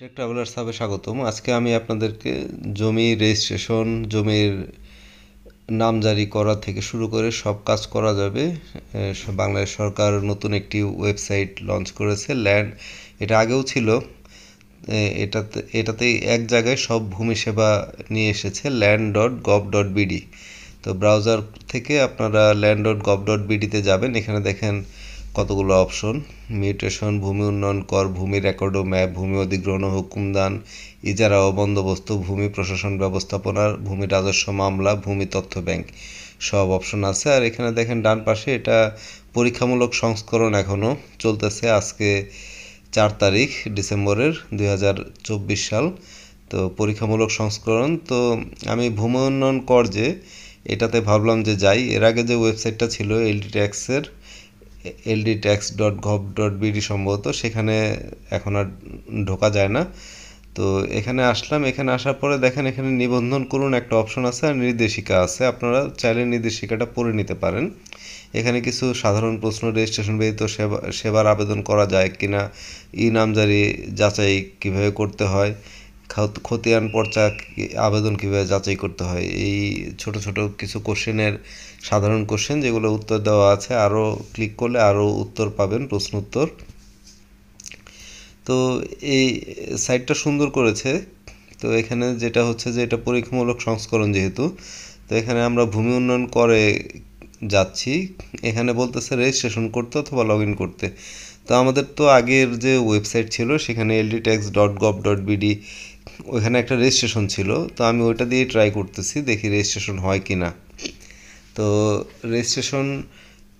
Trek travellers হাবে স্বাগতম। আজকে আমি আপনাদেরকে জমি রেজিস্ট্রেশন, জমির নামজারি করা থেকে শুরু করে সব কাজ করা যাবে। বাংলাদেশ সরকার নতুন একটি ওয়েবসাইট লঞ্চ করেছে, ল্যান্ড। এটা আগেও ছিল। এটাতে এক জায়গায় সব ভূমি সেবা নিয়ে এসেছে, land.gov.bd। তো ব্রাউজার থেকে আপনারা land.gov.bd-তে যাবেন। এখানে দেখেন কতগুলো অপশন: মিউটেশন, ভূমি উন্নয়ন কর, ভূমি রেকর্ড ও ম্যাপ, ভূমি অধিগ্রহণ ও হুকুমদান, ইজারা ও বন্দোবস্ত, ভূমি প্রশাসন ব্যবস্থাপনা, ভূমি রাজস্ব মামলা, ভূমি তথ্য ব্যাংক, সব অপশন আছে। আর এখানে দেখেন ডান পাশে, এটা পরীক্ষামূলক সংস্করণ এখনও চলতেছে। আজকে 4 তারিখ ডিসেম্বরের 2024 সাল। তো পরীক্ষামূলক সংস্করণ। তো আমি ভূমি উন্নয়ন কর এটাতে ভাবলাম যে যাই। এর আগে যে ওয়েবসাইটটা ছিল ldtax.gov.bd সম্ভবত, সেখানে এখন আর ঢোকা যায় না। তো এখানে আসলাম। এখানে আসার পরে দেখেন এখানে নিবন্ধন করুন একটা অপশন আছে, আর নির্দেশিকা আছে। আপনারা চাইলে নির্দেশিকাটা পড়ে নিতে পারেন। এখানে কিছু সাধারণ প্রশ্ন: রেজিস্ট্রেশন ব্যতীত সেবার আবেদন করা যায় কিনা, নামজারি যাচাই কিভাবে করতে হয়, খতিয়ান পর্চা আবেদন কিভাবে যাচাই করতে হয়। এই ছোট ছোট কিছু কোশ্চেনের সাধারণ কোশ্চেন, যেগুলো উত্তর দেওয়া আছে। আরও ক্লিক করলে আরও উত্তর পাবেন, প্রশ্ন উত্তর। তো এই সাইটটা সুন্দর করেছে। তো এখানে যেটা হচ্ছে যে এটা পরীক্ষামূলক সংস্করণ যেহেতু, তো এখানে আমরা ভূমি উন্নয়ন করে যাচ্ছি। এখানে বলতেছে রেজিস্ট্রেশন করতে অথবা লগ ইন করতে। তো আমাদের তো আগের যে ওয়েবসাইট ছিল সেখানে ldtax.gov.bd, ওইখানে একটা রেজিস্ট্রেশন ছিল। তো আমি ওইটা দিয়ে ট্রাই করতেছি, দেখি রেজিস্ট্রেশন হয় কি না। তো রেজিস্ট্রেশন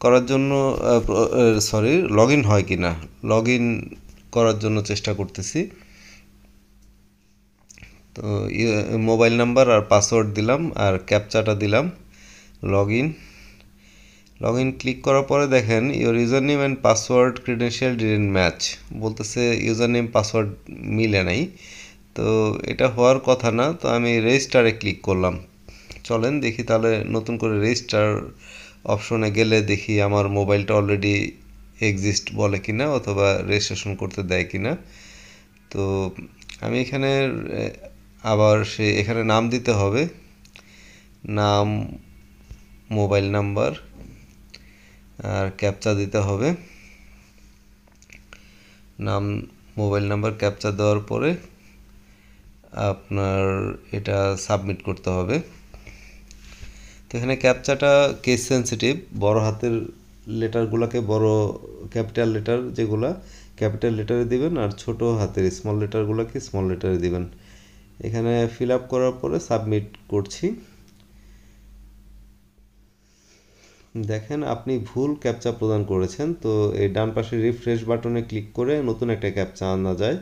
করার জন্য, লগ ইন হয় কি না, লগ ইন করার জন্য চেষ্টা করতেছি। তো মোবাইল নাম্বার আর পাসওয়ার্ড দিলাম, আর ক্যাপচাটা দিলাম। লগ ইন ক্লিক করার পরে দেখেন your user name and password credential didn't match বলতেছে, ইউজার নেম পাসওয়ার্ড মিলে নাই। তো এটা হওয়ার কথা না। তো আমি রেজিস্টারে ক্লিক করলাম। চলেন দেখি তাহলে নতুন করে রেজিস্টার অপশনে গেলে দেখি আমার মোবাইলটা অলরেডি এক্সিস্ট বলে কিনা, অথবা রেজিস্ট্রেশন করতে দেয় কিনা। তো আমি এখানে আবার এখানে নাম দিতে হবে, নাম, মোবাইল নাম্বার, আর ক্যাপচা দিতে হবে। নাম, মোবাইল নাম্বার, ক্যাপচা দেওয়ার পরে আপনার এটা সাবমিট করতে হবে। তো এখানে ক্যাপচাটা কেস সেন্সিটিভ, বড় হাতের লেটারগুলোকে বড়, ক্যাপিটাল লেটার যেগুলা ক্যাপিটাল লেটারে দিবেন, আর ছোট হাতের স্মল লেটারগুলোকে স্মল লেটারে দিবেন। এখানে ফিল আপ করার পরে সাবমিট করছি। দেখেন আপনি ভুল ক্যাপচা প্রদান করেছেন। তো এই ডান পাশে রিফ্রেশ বাটনে ক্লিক করে নতুন একটা ক্যাপচা আনা যায়,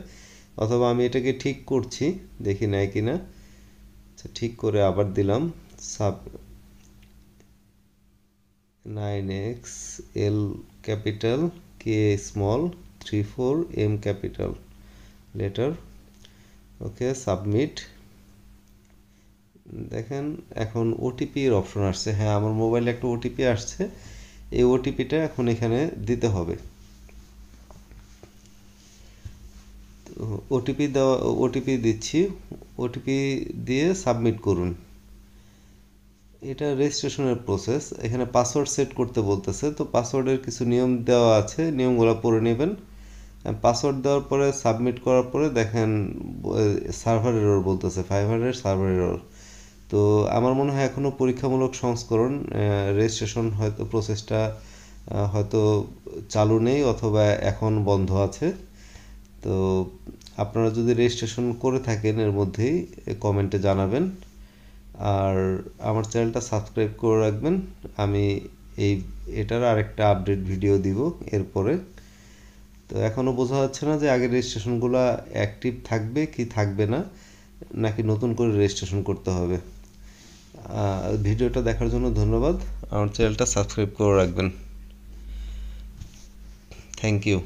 অথবা আমি এটাকে ঠিক করছি, দেখি নেয় কিনা। আচ্ছা, ঠিক করে আবার দিলাম। সাব 9XL capital, K small, 34M capital letter. Okay, submit. দেখেন এখন ওটিপির অপশন আসছে। হ্যাঁ, আমার মোবাইলে একটা ওটিপি আসছে। এই ওটিপিটা এখন এখানে দিতে হবে। ওটিপি দিচ্ছি। ওটিপি দিয়ে সাবমিট করুন। এটা রেজিস্ট্রেশনের প্রসেস। এখানে পাসওয়ার্ড সেট করতে বলতেছে। তো পাসওয়ার্ডের কিছু নিয়ম দেওয়া আছে, নিয়মগুলো পড়ে নেবেন। পাসওয়ার্ড দেওয়ার পরে সাবমিট করার পরে দেখেন সার্ভার এরর বলতেছে, 500 সার্ভার এরর। তো আমার মনে হয় এখনও পরীক্ষামূলক সংস্করণ, রেজিস্ট্রেশন হয়তো প্রসেসটা হয়তো চালু নেই, অথবা এখন বন্ধ আছে। তো আপনারা যদি রেজিস্ট্রেশন করে থাকেন এর মধ্যেই কমেন্টে জানাবেন। আর আমার চ্যানেলটা সাবস্ক্রাইব করে রাখবেন। আমি এই এটার আরেকটা আপডেট ভিডিও দিব এরপরে। তো এখনও বোঝা যাচ্ছে না যে আগের রেজিস্ট্রেশনগুলো অ্যাক্টিভ থাকবে কি থাকবে না, নাকি নতুন করে রেজিস্ট্রেশন করতে হবে। ভিডিওটা দেখার জন্য ধন্যবাদ। আমার চ্যানেলটা সাবস্ক্রাইব করে রাখবেন। Thank you.